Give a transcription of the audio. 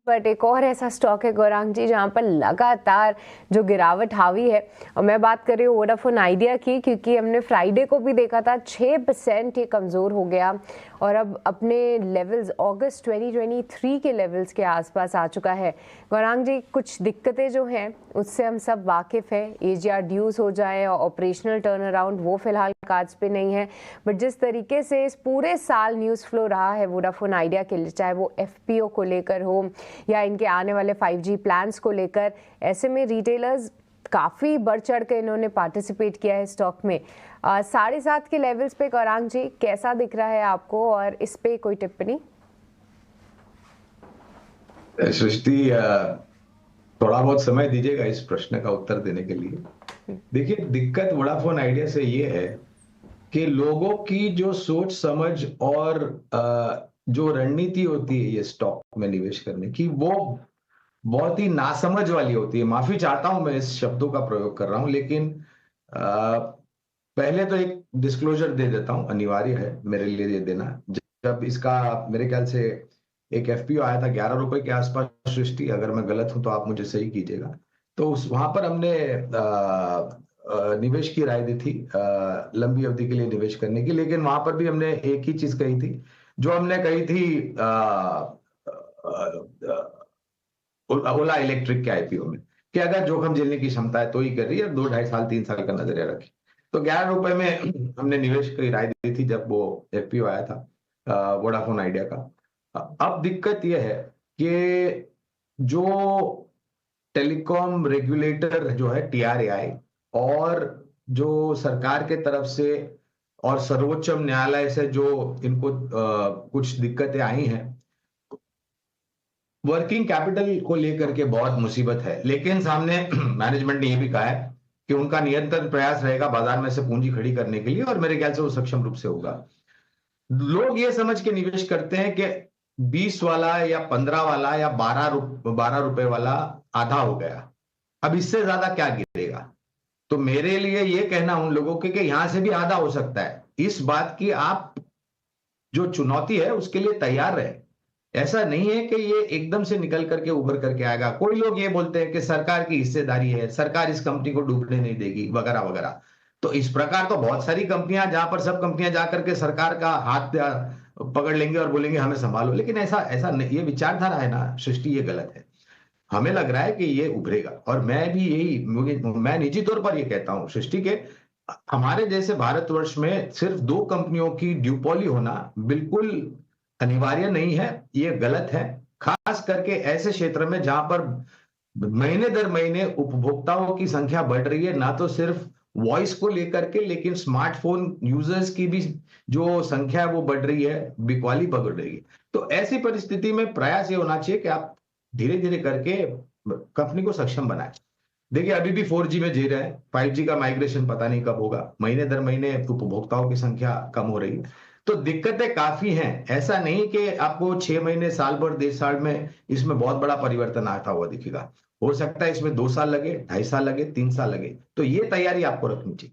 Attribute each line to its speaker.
Speaker 1: But एक और ऐसा स्टॉक है गौरांग जी जहां पर लगातार जो गिरावट हावी है, और मैं बात कर रही हूँ वोडाफोन आइडिया की, क्योंकि हमने फ्राइडे को भी देखा था 6% ये कमज़ोर हो गया और अब अपने लेवल्स अगस्त 2023 के लेवल्स के आसपास आ चुका है। गौरांग जी, कुछ दिक्कतें जो हैं उससे हम सब वाकिफ़ हैं, एजीआर ड्यूज हो जाए और ऑपरेशनल टर्न अराउंड वो फिलहाल काज पे नहीं है, बट जिस तरीके से इस पूरे साल न्यूज़ फ्लो रहा है वोडाफोन आइडिया के लिए, चाहे वो एफपीओ को लेकर हो या इनके आने वाले 5G प्लान्स को लेकर, ऐसे में रिटेलर्स काफ़ी बढ़ चढ़ के इन्होंने पार्टिसिपेट किया है स्टॉक में। 7.5 के लेवल्स पे गौरांग जी कैसा दिख रहा है आपको, और इस पे कोई टिप्पणी?
Speaker 2: सृष्टि, थोड़ा बहुत समय दीजिएगा इस प्रश्न का उत्तर देने के लिए। देखिए, दिक्कत वोडाफोन आइडिया से ये है कि लोगों की जो सोच समझ और जो रणनीति होती है ये स्टॉक में निवेश करने की, वो बहुत ही नासमझ वाली होती है। माफी चाहता हूं, मैं इस शब्दों का प्रयोग कर रहा हूं, लेकिन पहले तो एक डिस्क्लोजर दे देता हूं, अनिवार्य है मेरे लिए ये देना। जब इसका मेरे ख्याल से एक एफपीओ आया था 11 रुपए के आसपास, सृष्टि, अगर मैं गलत हूं तो आप मुझे सही कीजिएगा। तो उस वहां पर हमने निवेश की राय दी थी, लंबी अवधि के लिए निवेश करने की। लेकिन वहां पर भी हमने एक ही चीज कही थी, जो हमने कही थी ओला इलेक्ट्रिक के आईपीओ में, कि अगर जोखिम झेलने की क्षमता है तो ही कर रही है, 2 ढाई साल 3 साल का नजरिया रखी। तो 11 रुपए में हमने निवेश की राय दी थी जब वो एफपीओ आया था वोडाफोन आइडिया का। अब दिक्कत यह है कि जो टेलीकॉम रेगुलेटर जो है टीआरएआई, और जो सरकार के तरफ से और सर्वोच्च न्यायालय से जो इनको कुछ दिक्कतें आई हैं, वर्किंग कैपिटल को लेकर के बहुत मुसीबत है। लेकिन सामने मैनेजमेंट ने यह भी कहा है कि उनका निरंतर प्रयास रहेगा बाजार में से पूंजी खड़ी करने के लिए, और मेरे ख्याल से वो सक्षम रूप से होगा। लोग ये समझ के निवेश करते हैं कि 20 वाला या 15 वाला या 12 रुपए वाला आधा हो गया, अब इससे ज्यादा क्या गिरेगा। तो मेरे लिए ये कहना उन लोगों के कि यहां से भी आधा हो सकता है। इस बात की आप जो चुनौती है उसके लिए तैयार रहे। ऐसा नहीं है कि ये एकदम से निकल करके उभर करके आएगा। कोई लोग ये बोलते हैं कि सरकार की हिस्सेदारी है, सरकार इस कंपनी को डूबने नहीं देगी, वगैरह वगैरह। तो इस प्रकार तो बहुत सारी कंपनियां, जहां पर सब कंपनियां जाकर के सरकार का हाथ पकड़ लेंगे और बोलेंगे हमें संभालो, लेकिन ऐसा ऐसा नहीं, ये विचारधारा है ना सृष्टि, ये गलत है। हमें लग रहा है कि ये उभरेगा, और मैं भी मैं निजी तौर पर ये कहता हूं सृष्टि के, हमारे जैसे भारतवर्ष में सिर्फ 2 कंपनियों की ड्यूपॉली होना बिल्कुल अनिवार्य नहीं है, ये गलत है। खास करके ऐसे क्षेत्र में जहां पर महीने दर महीने उपभोक्ताओं की संख्या बढ़ रही है, ना तो सिर्फ वॉइस को लेकर के, लेकिन स्मार्टफोन यूजर्स की भी जो संख्या है वो बढ़ रही है, बिकवाली बढ़ रही है। तो ऐसी परिस्थिति में प्रयास ये होना चाहिए कि आप धीरे धीरे करके कंपनी को सक्षम बनाए। देखिए, अभी भी 4G में जी रहे हैं, 5G का माइग्रेशन पता नहीं कब होगा, महीने दर महीने उपभोक्ताओं की संख्या कम हो रही है। तो दिक्कतें काफी हैं। ऐसा नहीं कि आपको 6 महीने, साल भर, 1.5 साल में इसमें बहुत बड़ा परिवर्तन आता हुआ दिखेगा। हो सकता है इसमें 2 साल लगे, 2.5 साल लगे, 3 साल लगे। तो ये तैयारी आपको रखनी चाहिए।